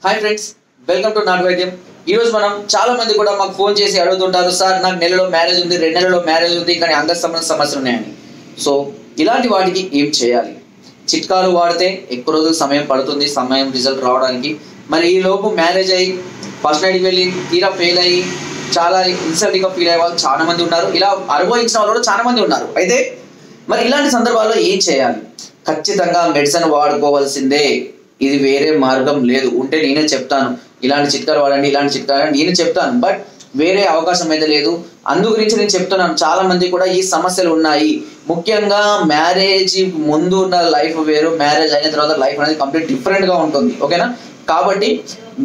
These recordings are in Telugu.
Hi friends, welcome to not వైద్యం. ఈరోజు మనం చాలా మంది కూడా మాకు ఫోన్ చేసి అడుగుతుంటారు, సార్ నాకు నెలలో మ్యారేజ్ ఉంది, 2 నెలల్లో మ్యారేజ్ ఉంది, కానీ అంగ సంబంధ సమస్యలు ఉన్నాయని. సో ఇలాంటి వాటికి ఏం చేయాలి? చిట్కాలు వాడితే ఎక్కువ రోజులు సమయం పడుతుంది, రిజల్ట్ రావడానికి. మరి ఈ లోపు మ్యారేజ్ అయ్యి ఫస్ట్ నైట్కి వెళ్ళి తీరా ఫెయిల్ అయ్యి చాలా ఇన్సల్ట్గా ఫీల్ అయ్యే వాళ్ళు చాలా మంది ఉన్నారు. ఇలా అనుభవించిన వాళ్ళు కూడా చాలా మంది ఉన్నారు. అయితే మరి ఇలాంటి సందర్భాల్లో ఏం చేయాలి? ఖచ్చితంగా మెడిసిన్ వాడుకోవాల్సిందే, ఇది వేరే మార్గం లేదు. ఉంటే నేనే చెప్తాను, ఇలాంటి చిట్కాలు వాడండి, ఇలాంటి చిట్కాలు నేనే చెప్తాను, బట్ వేరే అవకాశం అయితే లేదు. అందు గురించి నేను చెప్తున్నాను. చాలా మంది కూడా ఈ సమస్యలు ఉన్నాయి. ముఖ్యంగా మ్యారేజ్ ముందు ఉన్న లైఫ్ వేరు, మ్యారేజ్ అయిన తర్వాత లైఫ్ అనేది కంప్లీట్ డిఫరెంట్గా ఉంటుంది. ఓకేనా? కాబట్టి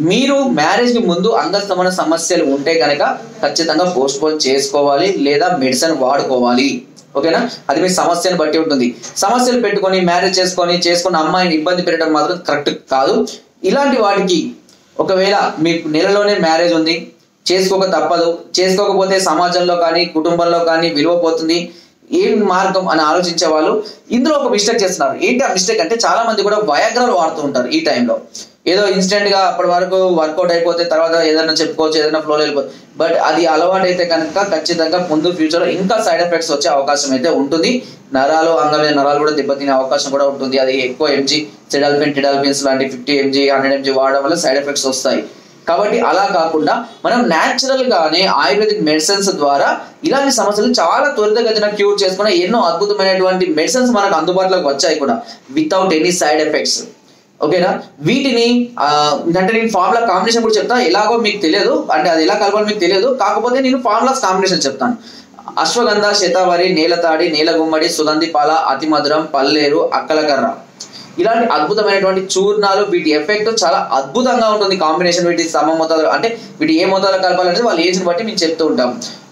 మీరు మ్యారేజ్కి ముందు అంగస్తమన సమస్యలు ఉంటే కనుక ఖచ్చితంగా పోస్ట్పోన్ చేసుకోవాలి, లేదా మెడిసిన్ వాడుకోవాలి. ఓకేనా? అది మీ సమస్యను బట్టి ఉంటుంది. సమస్యలు పెట్టుకొని మ్యారేజ్ చేసుకున్న అమ్మాయిని ఇబ్బంది పెట్టడం మాత్రం కరెక్ట్ కాదు. ఇలాంటి వాటికి ఒకవేళ మీకు నెలలోనే మ్యారేజ్ ఉంది, చేసుకోక తప్పదు, చేసుకోకపోతే సమాజంలో కానీ కుటుంబంలో కానీ విలువ పోతుంది, ఏం మార్గం అని ఆలోచించే వాళ్ళు ఇందులో ఒక మిస్టేక్ చేస్తున్నారు. ఏంటి ఆ మిస్టేక్ అంటే, చాలా మంది కూడా వయాగ్రాలు వాడుతూ ఉంటారు. ఈ టైంలో ఏదో ఇన్స్టెంట్ గా అప్పటి వరకు వర్కౌట్ అయిపోతే తర్వాత ఏదైనా చెప్పుకోవచ్చు, ఏదైనా ఫ్లో వెళ్ళిపోతుంది. బట్ అది అలవాటు అయితే కనుక ఖచ్చితంగా ముందు ఫ్యూచర్ లో ఇంకా సైడ్ ఎఫెక్ట్స్ వచ్చే అవకాశం అయితే ఉంటుంది. అంగ మీద నరాలు కూడా దెబ్బతినే అవకాశం కూడా ఉంటుంది. అది ఎక్కువ ఎంజీ టిడాల్పిన్స్ లాంటి 50 mg 100 mg వాడడం వల్ల సైడ్ ఎఫెక్ట్స్ వస్తాయి. కాబట్టి అలా కాకుండా మనం న్యాచురల్ గానే ఆయుర్వేదిక్ మెడిసిన్స్ ద్వారా ఇలాంటి సమస్యలు చాలా త్వరితగతిన క్యూర్ చేసుకున్న ఎన్నో అద్భుతమైనటువంటి మెడిసిన్స్ మనకు అందుబాటులోకి వచ్చాయి కూడా, వితౌట్ ఎనీ సైడ్ ఎఫెక్ట్స్. ఓకేనా? వీటిని అంటే నేను ఫార్ములా కాంబినేషన్ కూడా చెప్తాను. ఎలాగో మీకు తెలియదు, అంటే అది ఎలా కలపాలో మీకు తెలియదు, కాకపోతే నేను ఫార్ములాస్ కాంబినేషన్ చెప్తాను. అశ్వగంధ, శతావరి, నేలతాడి, నీలగుమ్మడి, సుగంధి పాల, అతిమధురం, పల్లేరు, అక్కలకర్ర, ఇలాంటి అద్భుతమైనటువంటి చూర్ణాలు. వీటి ఎఫెక్ట్ చాలా అద్భుతంగా ఉంటుంది. కాంబినేషన్ వీటి మోతాదు, అంటే వీటి ఏ మోతాదులో కలపాలంటే వాళ్ళ ఏజ్ని బట్టి మేము చెప్తూ ఉంటాం.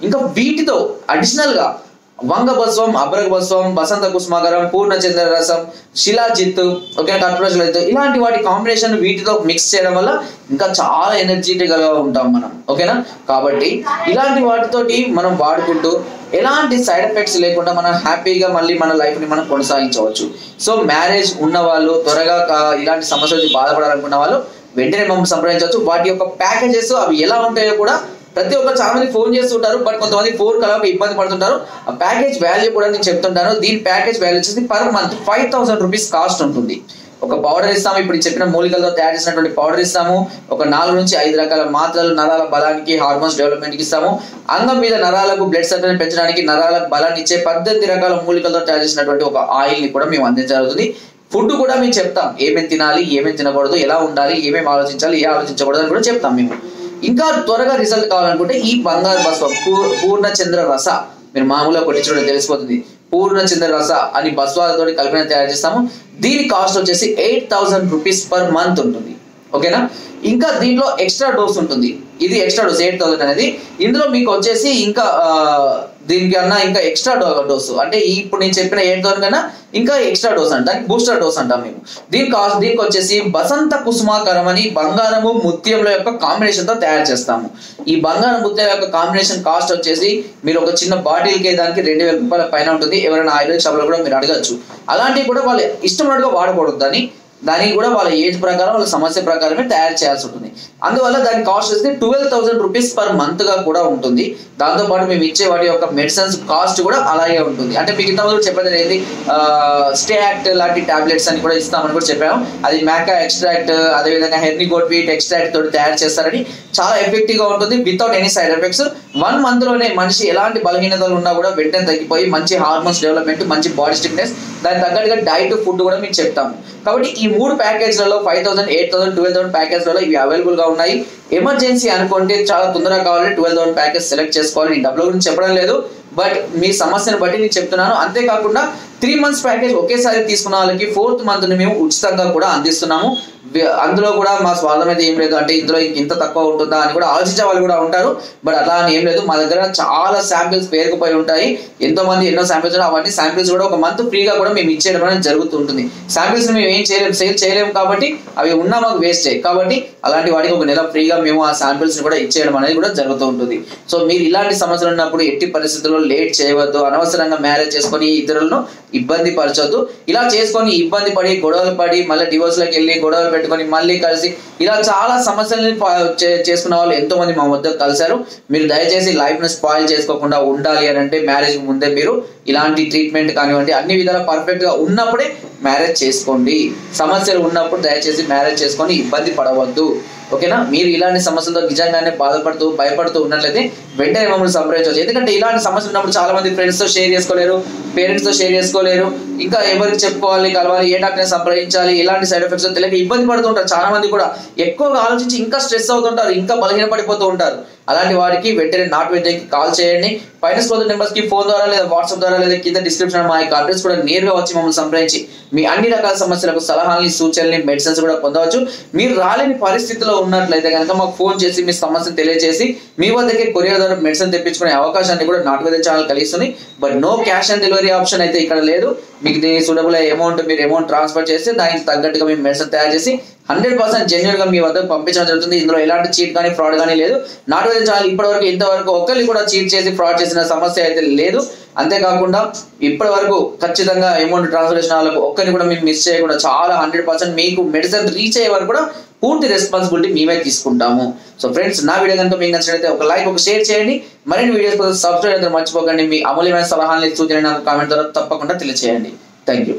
ఇంకా వీటితో అడిషనల్ గా వంగభస్వం, అబ్రగభస్వం, బసంత కుసుమాగరం, పూర్ణచంద్ర రసం, శిలాజిత్, ఓకే, కర్పూరశిలాజిత్, ఇలాంటి వాటి కాంబినేషన్ వీటితో మిక్స్ చేయడం వల్ల ఇంకా చాలా ఎనర్జెటిక్ గా ఉంటాం మనం. ఓకేనా? కాబట్టి ఇలాంటి వాటితోటి మనం వాడుకుంటూ ఎలాంటి సైడ్ ఎఫెక్ట్స్ లేకుండా మనం హ్యాపీగా మళ్ళీ మన లైఫ్ ని మనం కొనసాగించవచ్చు. సో మ్యారేజ్ ఉన్న వాళ్ళు, త్వరగా ఇలాంటి సమస్యలు బాధపడాలనుకున్న వాళ్ళు వెంటనే మమ్మల్ని సంప్రదించవచ్చు. వాటి యొక్క ప్యాకేజెస్ అవి ఎలా ఉంటాయో కూడా ప్రతి ఒక్కరు చాలా మంది ఫోన్ చేస్తుంటారు, బట్ కొంతమంది ఫోన్ కలవక ఇబ్బంది పడుతుంటారు. ఆ ప్యాకేజ్ వాల్యూ కూడా నేను చెప్తుంటాను. దీని ప్యాకేజ్ వాల్యూ వచ్చేసి పర్ మంత్ 5000 రూపీస్ కాస్ట్ ఉంటుంది. ఒక పౌడర్ ఇస్తాము, ఇప్పుడు చెప్పిన మూలికలతో తయారు చేసినటువంటి పౌడర్ ఇస్తాము. ఒక 4 నుంచి 5 రకాల మాత్రలు నరాల బలానికి, హార్మోన్స్ డెవలప్మెంట్ కి ఇస్తాము. అంగం మీద నరాలకు బ్లడ్ సప్లై పెంచడానికి, నరాలకు బలాన్ని ఇచ్చే 18 రకాల మూలికలతో తయారు చేసినటువంటి ఒక ఆయిల్ ని కూడా మేము అందించగలుగుతుంది. ఫుడ్ కూడా మేము చెప్తాం, ఏమేమి తినాలి, ఏమేమి తినకూడదు, ఎలా ఉండాలి, ఏమేమి ఆలోచించాలి, ఏ ఆలోచించకూడదు అని కూడా చెప్తాం మేము. ఇంకా త్వరగా రిజల్ట్ కావాలనుకుంటే ఈ బంగారు బస్వం, పూర్ణచంద్ర రస, మీరు మామూలుగా కొట్టి చూడండి తెలిసిపోతుంది. పూర్ణచంద్ర రస అని బస్వాలతో కలిపిన తయారు చేస్తాము. దీని కాస్ట్ వచ్చేసి 8000 రూపీస్ పర్ మంత్ ఉంటుంది. ఓకేనా? ఇంకా దీంట్లో ఎక్స్ట్రా డోస్ ఉంటుంది. ఇది ఎక్స్ట్రా డోస్ 8000 అనేది. ఇందులో మీకు వచ్చేసి ఇంకా దీనికన్నా ఇంకా ఎక్స్ట్రా డోస్, అంటే ఇప్పుడు నేను చెప్పిన 8000 కన్నా ఇంకా ఎక్స్ట్రా డోస్ అంట, బూస్టర్ డోస్ అంటాం మేము. దీనికి వచ్చేసి బసంత కుసుమాకరం అని బంగారము ముత్యంల యొక్క కాంబినేషన్ తో తయారు చేస్తాము. ఈ బంగారం ముత్యం యొక్క కాంబినేషన్ కాస్ట్ వచ్చేసి మీరు ఒక చిన్న బాటిల్ కి దానికి 2000 రూపాయల పైన ఉంటుంది. ఎవరైనా ఆయుర్వేద షాప్ లో కూడా మీరు అడగచ్చు. అలాంటివి కూడా వాళ్ళు ఇష్టమైనట్టుగా వాడకూడదు, దానికి కూడా వాళ్ళ ఏజ్ ప్రకారం, వాళ్ళ సమస్య ప్రకారమే తయారు చేయాల్సి ఉంటుంది. అందువల్ల దాని కాస్ట్ వచ్చి 12000 రూపీస్ పర్ మంత్ గా కూడా ఉంటుంది. దాంతో పాటు మేము ఇచ్చే వాటి యొక్క మెడిసిన్స్ కాస్ట్ కూడా అలాగే ఉంటుంది. అంటే మీకు ఇంతకుముందు చెప్పేది ఏంటి, స్టే యాక్ట్ లాంటి టాబ్లెట్స్ అని కూడా ఇస్తామని కూడా చెప్పాము. అది మ్యాకా ఎక్స్ట్రాక్ట్, అదేవిధంగా హెర్నిగోట్ వీట్ ఎక్స్ట్రాక్ట్ తోటి తయారు చేస్తారని, చాలా ఎఫెక్టివ్ గా ఉంటుంది without any side effects. 1 month లోనే మనిషి ఎలాంటి బలహీనతలు ఉన్నా కూడా వెంటనే తగ్గిపోయి మంచి హార్మోన్స్ డెవలప్మెంట్, మంచి బాడీ స్టిఫ్నెస్, దానికి తగ్గట్టుగా డైట్, ఫుడ్ కూడా మేము చెప్తాము. కాబట్టి ఈ 3 ప్యాకేజ్లలో 5000, 8000, 12000 ప్యాకేజ్లలో ఇవి అవైలబుల్ గా ఉన్నాయి. ఎమర్జెన్సీ అనుకుంటే చాలా తొందరగా కావాలంటే 12000 ప్యాకేజ్ సెలెక్ట్ చేసుకోవాలి. నేను డబ్బుల గురించి చెప్పడం లేదు, బట్ మీ సమస్యను బట్టి నేను చెప్తున్నాను. అంతేకాకుండా 3 మంత్స్ ప్యాకేజ్ ఒకేసారి తీసుకున్న వాళ్ళకి 4th మంత్ ని మేము ఉచితంగా కూడా అందిస్తున్నాము. అందులో కూడా మా స్వార్థం అయితే ఏం లేదు, అంటే ఇందులో ఇంత తక్కువ ఉంటుందా అని కూడా ఆలోచించే వాళ్ళు కూడా ఉంటారు. బట్ అలా అని ఏం లేదు, మా దగ్గర చాలా శాంపిల్స్ పేరుకుపోయి ఉంటాయి. ఎంతో మంది ఎన్నో శాంపిల్స్, అవన్నీ శాంపిల్స్ కూడా ఒక మంత్ ఫ్రీగా కూడా మేము ఇచ్చేయడం అనేది జరుగుతూ ఉంటుంది. శాంపిల్స్ మేము ఏం చేయలేము, సేల్ చేయలేము, కాబట్టి అవి ఉన్నా మాకు వేస్టే. కాబట్టి అలాంటి వాటికి ఒక నెల ఫ్రీగా మేము ఆ శాంపిల్స్ ని కూడా ఇచ్చేయడం అనేది కూడా జరుగుతూ ఉంటుంది. సో మీరు ఇలాంటి సమస్యలు ఉన్నప్పుడు ఎట్టి పరిస్థితుల్లో లేట్ చేయవద్దు, అనవసరంగా మ్యారేజ్ చేసుకొని ఇతరులను ఇబ్బంది పరచొద్దు. ఇలా చేసుకొని ఇబ్బంది పడి గొడవలు పడి మళ్ళీ డివోర్స్లోకి వెళ్ళి గొడవలు పెట్టుకొని మళ్ళీ కలిసి ఇలా చాలా సమస్యలని చేసుకున్న వాళ్ళు ఎంతో మంది మా వద్ద కలిశారు. మీరు దయచేసి లైఫ్ను స్పాయిల్ చేసుకోకుండా ఉండాలి అని అంటే మ్యారేజ్ ముందే మీరు ఇలాంటి ట్రీట్మెంట్ కానివ్వండి అన్ని విధాలా పర్ఫెక్ట్గా ఉన్నప్పుడే మ్యారేజ్ చేసుకోండి. సమస్యలు ఉన్నప్పుడు దయచేసి మ్యారేజ్ చేసుకొని ఇబ్బంది పడవద్దు. ఓకేనా? మీరు ఇలాంటి సమస్యలతో నిజంగానే బాధపడుతూ భయపడుతూ ఉన్నట్లయితే వెంటనే మమ్మల్ని సంప్రదించవచ్చు. ఎందుకంటే ఇలాంటి సమస్యలు ఉన్నప్పుడు చాలా మంది ఫ్రెండ్స్తో షేర్ చేసుకోలేరు, పేరెంట్స్తో షేర్ చేసుకోలేరు, ఇంకా ఎవరికి చెప్పుకోవాలి, కలవాలి, ఏ డాక్టర్ని సంప్రదించాలి, ఇలాంటి సైడ్ ఎఫెక్ట్స్ తెలియక ఇబ్బంది పడుతుంటారు. చాలా మంది కూడా ఎక్కువగా ఆలోచించి ఇంకా స్ట్రెస్ అవుతుంటారు, ఇంకా బలహీనపడిపోతూ ఉంటారు. అలాంటి వారికి వెంటనే నాట్ వైద్యకి కాల్ చేయండి. పైన స్క్రోల్ నెంబర్స్కి ఫోన్ ద్వారా లేదా వాట్సాప్ ద్వారా లేదా కింద డిస్క్రిప్షన్ మా యొక్క అడ్రస్ కూడా నేరుగా వచ్చి మమ్మల్ని సంప్రదించి మీ అన్ని రకాల సమస్యలకు సలహాలని, సూచనల్ని, మెడిసిన్స్ కూడా పొందవచ్చు. మీరు రాలేని పరిస్థితిలో ఉన్నట్లయితే కనుక మాకు ఫోన్ చేసి మీ సమస్యను తెలియజేసి మీ వద్దకే కొరియర్ ద్వారా మెడిసిన్ తెప్పించుకునే అవకాశాన్ని కూడా నాట్ వైద్య ఛానల్ కలిగిస్తుంది. But no cash on delivery option అయితే ఇక్కడ లేదు. మీకు దీని సూటబుల్ అమౌంట్ మీరు అమౌంట్ ట్రాన్స్ఫర్ చేస్తే దానికి తగ్గట్టుగా మేము మెడిసిన్ తయారు చేసి 100% జెన్యూన్ గా మీ వద్దకు పంపించడం జరుగుతుంది. ఇందులో ఎలాంటి చీట్ కానీ ఫ్రాడ్ కానీ లేదు. నాట్ వైద్య ఛానల్ ఇప్పటివరకు ఇంతవరకు ఒక్కరిని కూడా చీట్ చేసి ఫ్రాడ్ చేసిన సమస్య అయితే లేదు. అంతేకాకుండా ఇప్పటి వరకు ఖచ్చితంగా అమౌంట్ ట్రాన్స్ఫర్ చేసిన వాళ్ళకు ఒక్కరిని కూడా మేము మిస్ చేయకుండా చాలా 100% మీకు మెడిసిన్ రీచ్ అయ్యే వరకు కూడా పూర్తి రెస్పాన్సిబిలిటీ మేమే తీసుకుంటాము. సో ఫ్రెండ్స్, నా వీడియో కనుక మీకు నచ్చినట్లయితే ఒక లైక్, ఒక షేర్ చేయండి. మరిన్ని వీడియోస్ కోసం సబ్స్క్రైబ్ అయితే మర్చిపోకండి. మీ అమూల్యమైన సలహాలని, సూచనలు నాకు కామెంట్ ద్వారా తప్పకుండా తెలియజేయండి. Thank you.